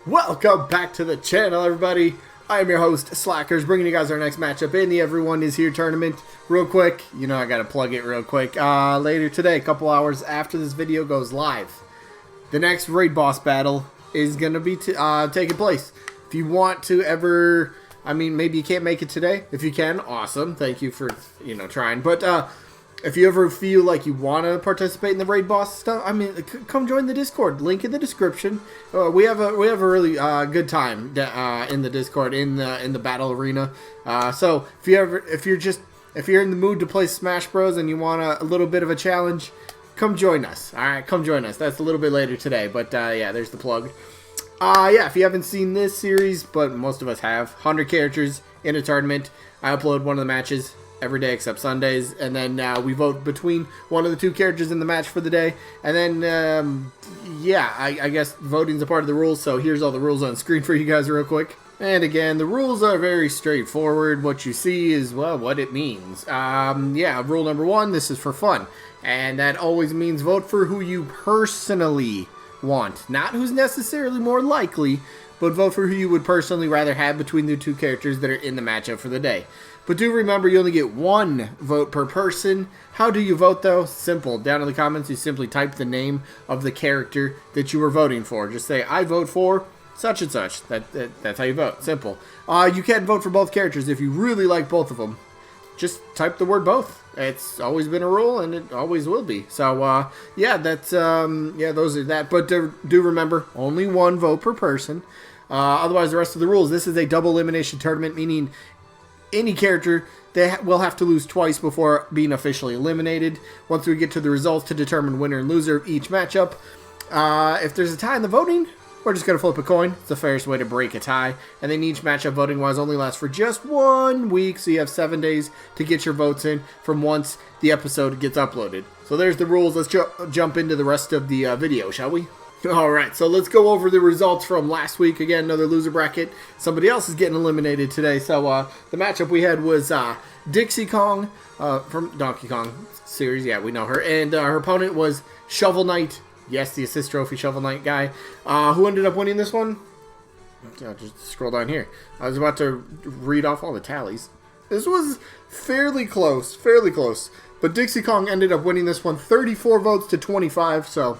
Welcome back to the channel, everybody. I am your host, Slackers, bringing you guys our next matchup in the Everyone Is Here tournament. Real quick, you know I gotta plug it real quick. Later today, a couple hours after this video goes live, the next raid boss battle is gonna be taking place. If you want to ever, maybe you can't make it today. If you can, awesome. Thank you for, trying. But, if you ever feel like you want to participate in the raid boss stuff, come join the Discord. Link in the description. We have a really good time in the Discord in the battle arena. So if you're in the mood to play Smash Bros and you want a little bit of a challenge, come join us. All right, come join us. That's a little bit later today, but yeah, there's the plug. Yeah, if you haven't seen this series, but most of us have, 100 characters in a tournament. I upload one of the matches every day except Sundays, and then we vote between one of the two characters in the match for the day, and then yeah, I guess voting's a part of the rules, so here's all the rules on screen for you guys real quick. And again, the rules are very straightforward. What you see is, well, what it means. Yeah, rule number one, this is for fun, and that always means vote for who you personally want, not who's necessarily more likely, but vote for who you would personally rather have between the two characters that are in the matchup for the day. But do remember, you only get one vote per person. How do you vote, though? Simple. Down in the comments, you simply type the name of the character that you were voting for. Just say, I vote for such and such. That's how you vote. Simple. You can vote for both characters if you really like both of them. Just type the word both. It's always been a rule, and it always will be. So, yeah, that's, yeah, those are that. But do remember, only one vote per person. Otherwise, the rest of the rules, this is a double elimination tournament, meaning any character, they will have to lose twice before being officially eliminated. Once we get to the results to determine winner and loser of each matchup, if there's a tie in the voting, we're just going to flip a coin. It's the fairest way to break a tie. And then each matchup voting-wise only lasts for just 1 week, so you have 7 days to get your votes in from once the episode gets uploaded. So there's the rules. Let's jump into the rest of the video, shall we? Alright, so let's go over the results from last week. Again, another loser bracket. Somebody else is getting eliminated today. So the matchup we had was Dixie Kong from Donkey Kong series. Yeah, we know her. And her opponent was Shovel Knight. Yes, the assist trophy Shovel Knight guy. Who ended up winning this one? I'll just scroll down here. I was about to read off all the tallies. This was fairly close. Fairly close. But Dixie Kong ended up winning this one 34 votes to 25. So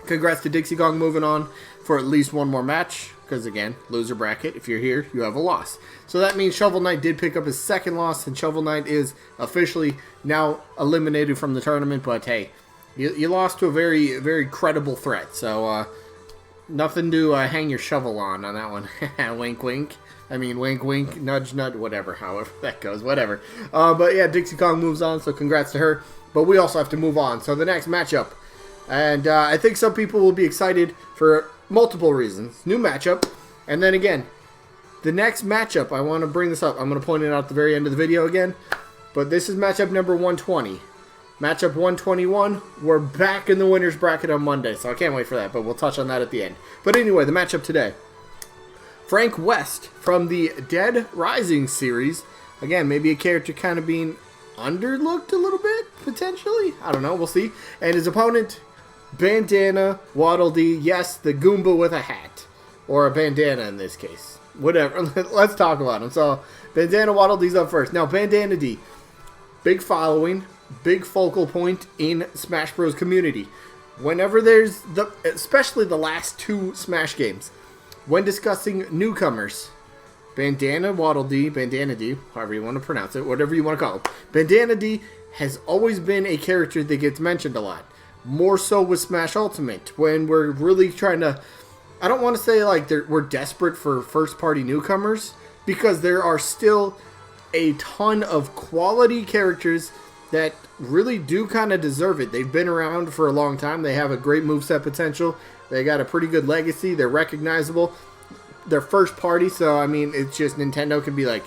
congrats to Dixie Kong, moving on for at least one more match. Because again, loser bracket, if you're here, you have a loss. So that means Shovel Knight did pick up his second loss, and Shovel Knight is officially now eliminated from the tournament. But hey, you lost to a very, very credible threat. So nothing to hang your shovel on that one. Wink, wink. Wink, wink, nudge, nudge, whatever, however that goes, whatever. But yeah, Dixie Kong moves on, so congrats to her. But we also have to move on. So the next matchup, and I think some people will be excited for multiple reasons. New matchup. And then again, the next matchup, I want to bring this up. I'm going to point it out at the very end of the video again. But this is matchup number 120. Matchup 121, we're back in the winner's bracket on Monday. So I can't wait for that, but we'll touch on that at the end. But anyway, the matchup today. Frank West from the Dead Rising series. Again, maybe a character kind of being underlooked a little bit, potentially. I don't know, we'll see. And his opponent, Bandana Dee. Yes, the Goomba with a hat. Or a bandana in this case. Whatever. Let's talk about him. So, Bandana Dee's up first. Now, Bandana Dee, big following, big focal point in Smash Bros. Community. Whenever there's, especially the last two Smash games, when discussing newcomers, Bandana Dee, however you want to pronounce it, whatever you want to call him, Bandana Dee has always been a character that gets mentioned a lot. More so with Smash Ultimate, when we're really trying to, I don't want to say like we're desperate for first-party newcomers, because there are still a ton of quality characters that really do kind of deserve it. They've been around for a long time. They have a great moveset potential. They got a pretty good legacy. They're recognizable. They're first party, so it's just Nintendo can be like,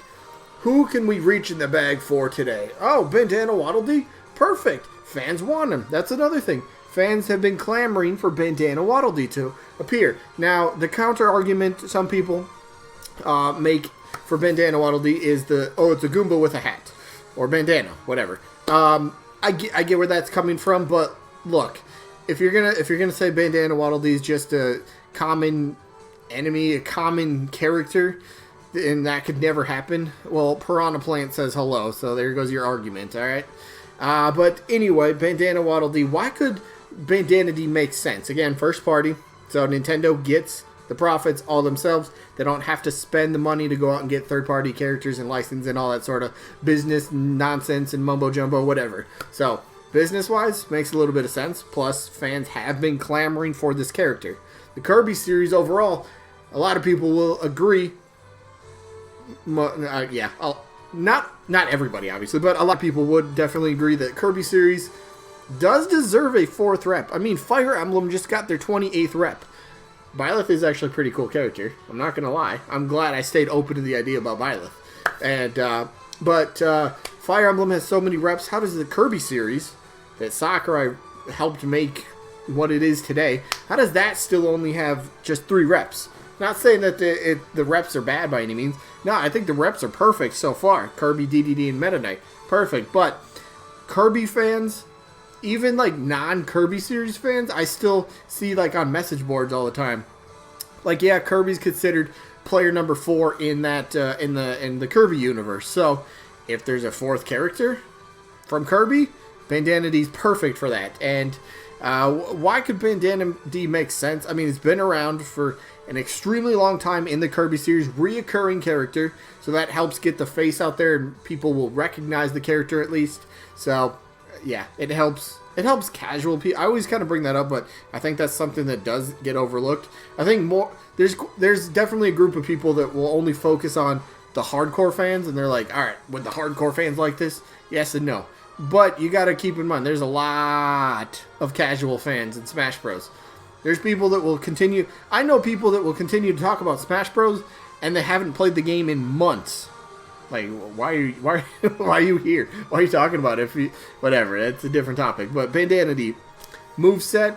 who can we reach in the bag for today? Oh, Bandana Dee? Perfect. Fans want him. That's another thing. Fans have been clamoring for Bandana Dee to appear. Now, the counter argument some people make for Bandana Dee is it's a Goomba with a hat. Or bandana, whatever. I get where that's coming from, but look, if you're gonna say Bandana Dee is just a common enemy, a common character, and that could never happen. Well, Piranha Plant says hello, so there goes your argument, alright? But anyway, Bandana Waddle Dee, why could Bandana Dee make sense? Again, first party, so Nintendo gets the profits all themselves. They don't have to spend the money to go out and get third-party characters and license and all that sort of business nonsense and mumbo-jumbo, whatever. So, business-wise, makes a little bit of sense. Plus, fans have been clamoring for this character. The Kirby series overall, a lot of people will agree. Not everybody, obviously, but a lot of people would definitely agree that Kirby series does deserve a 4th rep. I mean, Fire Emblem just got their 28th rep. Byleth is actually a pretty cool character. I'm not going to lie. I'm glad I stayed open to the idea about Byleth. But Fire Emblem has so many reps. How does the Kirby series that Sakurai helped make what it is today, how does that still only have just 3 reps? Not saying that the reps are bad by any means. No, I think the reps are perfect so far. Kirby, DDD, and Meta Knight. Perfect. But Kirby fans, even like non-Kirby series fans, I still see like on message boards all the time. Like, yeah, Kirby's considered player number 4 in that in the Kirby universe. So if there's a 4th character from Kirby, Bandana Dee's perfect for that. And why could Bandana Dee make sense? I mean, it's been around for an extremely long time in the Kirby series, reoccurring character, so that helps get the face out there and people will recognize the character at least. So yeah, it helps casual people. I always kind of bring that up, but I think that's something that does get overlooked. I think there's definitely a group of people that will only focus on the hardcore fans, and they're like, all right, would the hardcore fans like this? Yes and no. But you got to keep in mind, there's a lot of casual fans in Smash Bros. There's people that will continue. I know people that will continue to talk about Smash Bros. And they haven't played the game in months. Like, why are you here? Why are you talking about it? Whatever, that's a different topic. But Bandana Dee, moveset,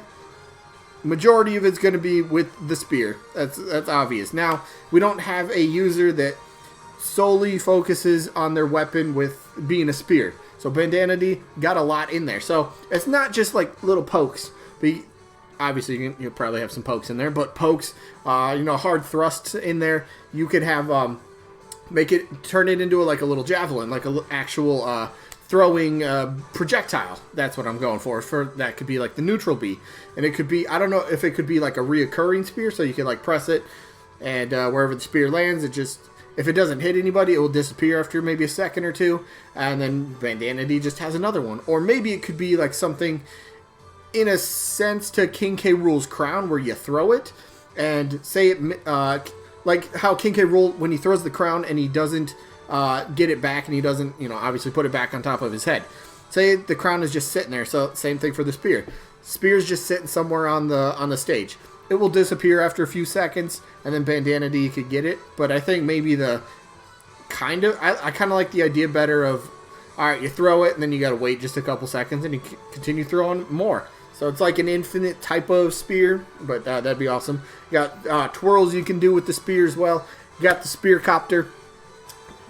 majority of it's going to be with the spear. That's obvious. Now, we don't have a user that solely focuses on their weapon with being a spear. So Bandana Dee got a lot in there. So it's not just like little pokes. But obviously, you'll probably have some pokes in there. But pokes, hard thrusts in there. You could have turn it into like a little javelin, like a actual throwing projectile. That's what I'm going for. That could be like the neutral B, and it could be, I don't know if it could be like a reoccurring spear, so you can like press it, and wherever the spear lands, it just, if it doesn't hit anybody, it will disappear after maybe a second or two, and then Bandana Dee just has another one. Or maybe it could be like something in a sense to King K. Rool's crown, where you throw it and say it. Like how King K. Rool, when he throws the crown and he doesn't get it back, and he doesn't, obviously put it back on top of his head. Say the crown is just sitting there. So same thing for the spear. Spear's just sitting somewhere on the stage. It will disappear after a few seconds, and then Bandana Dee could get it. But I think maybe I kind of like the idea better of, all right, you throw it, and then you got to wait just a couple seconds, and you continue throwing more. So it's like an infinite type of spear, but that'd be awesome. You got twirls you can do with the spear as well. You got the spear copter.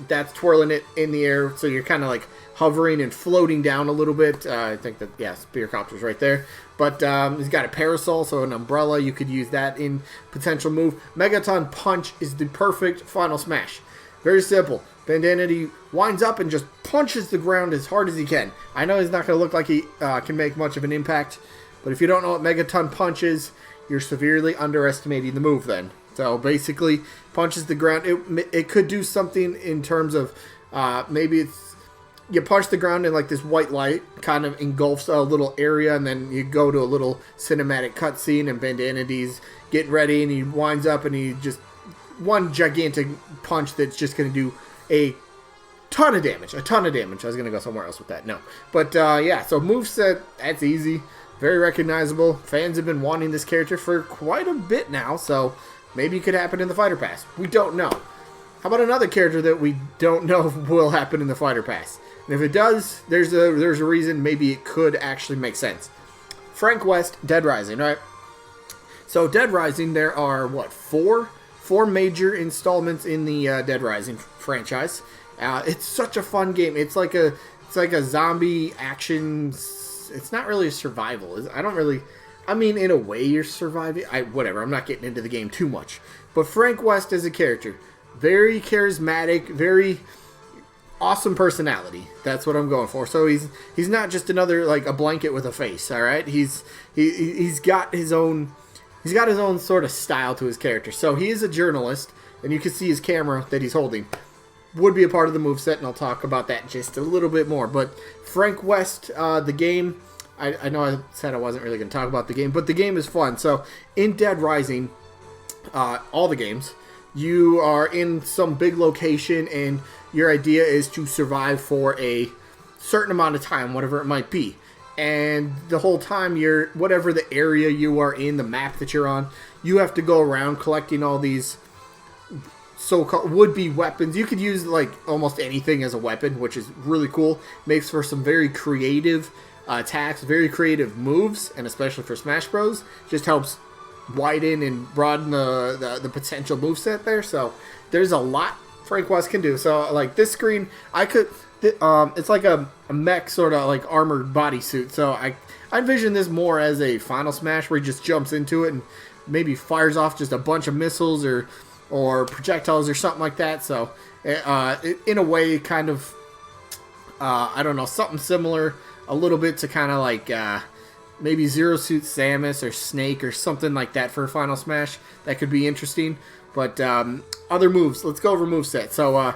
That's twirling it in the air, so you're kind of like hovering and floating down a little bit. I think that, yeah, spear copter's right there. But he's got a parasol, so an umbrella. You could use that in potential move. Megaton Punch is the perfect final smash. Very simple. Bandana Dee winds up and just punches the ground as hard as he can. I know he's not going to look like he can make much of an impact, but if you don't know what Megaton Punch is, you're severely underestimating the move then. So basically, punches the ground. It could do something in terms of maybe it's, you punch the ground and like this white light kind of engulfs a little area, and then you go to a little cinematic cutscene, and Bandana Dee's getting ready, and he winds up and he just one gigantic punch that's just going to do a ton of damage. I was going to go somewhere else with that. No. But, yeah, so moveset, that's easy. Very recognizable. Fans have been wanting this character for quite a bit now, so maybe it could happen in the Fighter Pass. We don't know. How about another character that we don't know will happen in the Fighter Pass? And if it does, there's a reason maybe it could actually make sense. Frank West, Dead Rising, right? So Dead Rising, there are, what, four major installments in the Dead Rising franchise. It's such a fun game. It's like a zombie action. It's not really a survival. I I mean, in a way, you're surviving. Whatever. I'm not getting into the game too much. But Frank West as a character, very charismatic, very awesome personality. That's what I'm going for. So he's not just another like a blanket with a face. All right. He's got his own sort of style to his character. So he is a journalist, and you can see his camera that he's holding would be a part of the moveset, and I'll talk about that just a little bit more. But Frank West, the game, I know I said I wasn't really going to talk about the game, but the game is fun. So in Dead Rising, all the games, you are in some big location, and your idea is to survive for a certain amount of time, whatever it might be. And the whole time whatever the area you are in, the map that you're on, you have to go around collecting all these so-called would-be weapons. You could use like almost anything as a weapon, which is really cool. Makes for some very creative attacks, very creative moves, and especially for Smash Bros. Just helps widen and broaden the potential moveset there. So there's a lot Frank West can do. So like this screen, it's like a mech sort of like armored bodysuit. So I envision this more as a Final Smash where he just jumps into it and maybe fires off just a bunch of missiles or projectiles or something like that. So in a way, kind of I don't know, something similar a little bit to kind of like maybe Zero Suit Samus or Snake or something like that for a Final Smash. That could be interesting. But other moves, let's go over moveset. So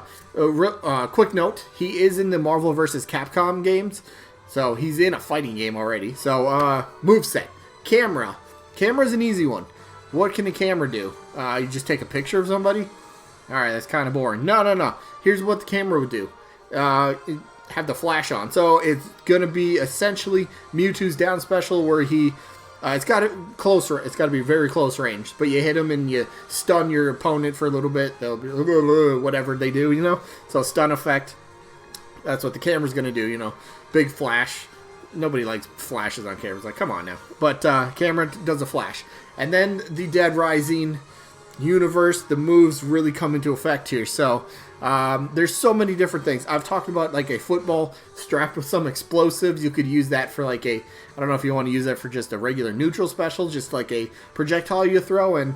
quick note, he is in the Marvel vs. Capcom games. So he's in a fighting game already. So moveset, camera. Camera's an easy one. What can a camera do? You just take a picture of somebody? Alright, that's kind of boring. No. Here's what the camera would do. Have the flash on. So it's going to be essentially Mewtwo's down special where it's got to be very close range. But you hit him and you stun your opponent for a little bit. They'll be whatever they do, you know? So stun effect. That's what the camera's going to do, you know? Big flash. Nobody likes flashes on cameras. Like, come on now. But camera does a flash. And then the Dead Rising universe, the moves really come into effect here. So there's so many different things. I've talked about like a football strapped with some explosives. You could use that for like I don't know if you want to use that for just a regular neutral special, just like a projectile you throw and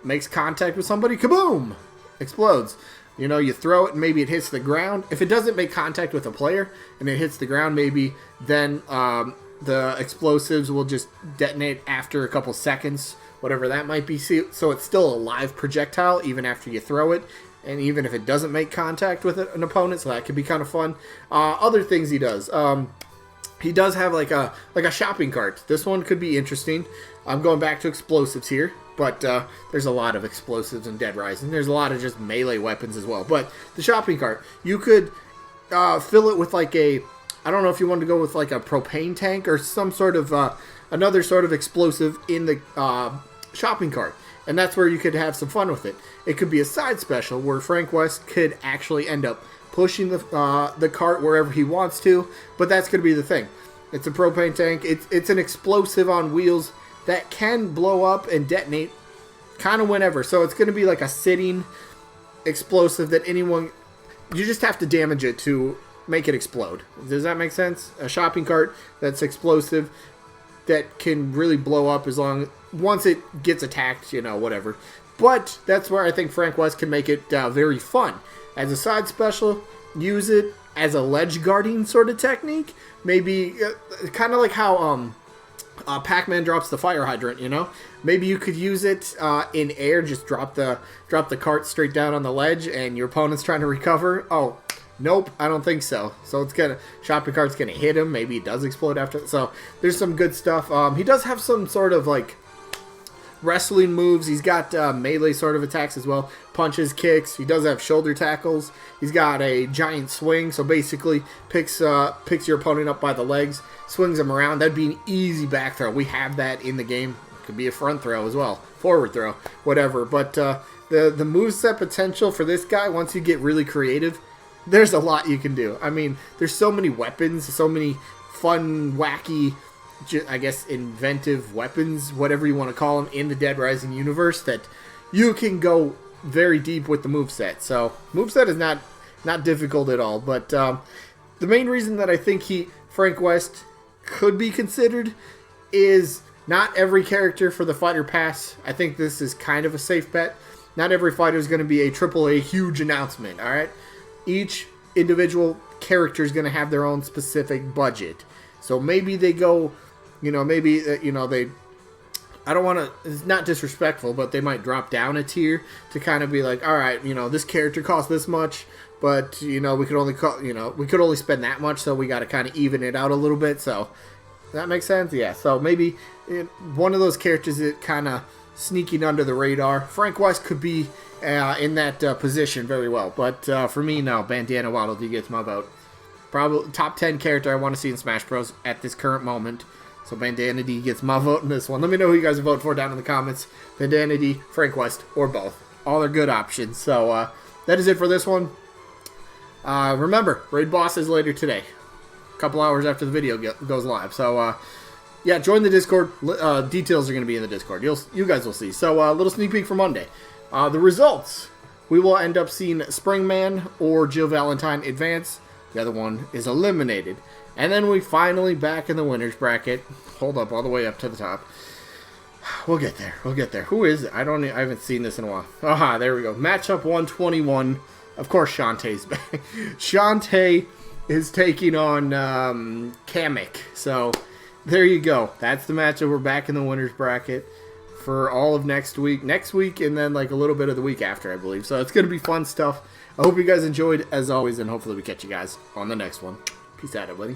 makes contact with somebody, kaboom, explodes. You know, you throw it and maybe it hits the ground. If it doesn't make contact with a player and it hits the ground, maybe then the explosives will just detonate after a couple seconds, whatever that might be. So it's still a live projectile even after you throw it, and even if it doesn't make contact with an opponent, so that could be kind of fun. Other things he does. He does have like a shopping cart. This one could be interesting. I'm going back to explosives here, but there's a lot of explosives in Dead Rising. There's a lot of just melee weapons as well. But the shopping cart, you could fill it with like I don't know if you want to go with like a propane tank or some sort of another sort of explosive in the shopping cart. And that's where you could have some fun with it. It could be a side special where Frank West could actually end up pushing the cart wherever he wants to, but that's going to be the thing. It's a propane tank. It's an explosive on wheels that can blow up and detonate kind of whenever. So it's going to be like a sitting explosive that you just have to damage it to make it explode. Does that make sense? A shopping cart that's explosive that can really blow up once it gets attacked, you know, whatever. But that's where I think Frank West can make it very fun. As a side special, use it as a ledge guarding sort of technique. Maybe kind of like how Pac-Man drops the fire hydrant, you know? Maybe you could use it in air, just drop the cart straight down on the ledge and your opponent's trying to recover. Oh, nope, I don't think so. So shopping cart's gonna hit him. Maybe it does explode after. So there's some good stuff. He does have some sort of like wrestling moves. He's got melee sort of attacks as well. Punches, kicks. He does have shoulder tackles. He's got a giant swing. So basically picks your opponent up by the legs, swings him around. That'd be an easy back throw. We have that in the game. Could be a front throw as well. Forward throw. Whatever. But the moveset potential for this guy, once you get really creative, there's a lot you can do. I mean, there's so many weapons, so many fun, wacky, I guess, inventive weapons, whatever you want to call them, in the Dead Rising universe that you can go very deep with the moveset. So, moveset is not difficult at all. But the main reason that I think Frank West could be considered is Not every character for the fighter pass. I think this is kind of a safe bet. Not every fighter is going to be a AAA huge announcement, all right? Each individual character is going to have their own specific budget. So maybe they go, maybe, they... I don't want to... It's not disrespectful, but they might drop down a tier to kind of be like, all right, this character costs this much, but, we could only spend that much, so we got to kind of even it out a little bit, so... That makes sense? Yeah, so maybe one of those characters that kind of sneaking under the radar. Frank West could be in that position very well, but for me, no. Bandana Dee gets my vote. Probably top 10 character I want to see in Smash Bros. At this current moment. So Bandana Dee gets my vote in this one. Let me know who you guys vote for down in the comments. Bandana Dee, Frank West, or both. All are good options. So that is it for this one. Remember, Raid Boss is later today. Couple hours after the video goes live. So, yeah, join the Discord. Details are going to be in the Discord. You guys will see. So, a little sneak peek for Monday. The results. We will end up seeing Springman or Jill Valentine advance. The other one is eliminated. And then we finally back in the winner's bracket. Hold up, all the way up to the top. We'll get there. We'll get there. Who is it? I haven't seen this in a while. Aha, there we go. Matchup 121. Of course, Shantae's back. Shantae is taking on Kamek. So, there you go. That's the matchup. We're back in the winner's bracket for all of next week. Next week, and then like a little bit of the week after, I believe. So, it's going to be fun stuff. I hope you guys enjoyed, as always, and hopefully we catch you guys on the next one. Peace out, everybody.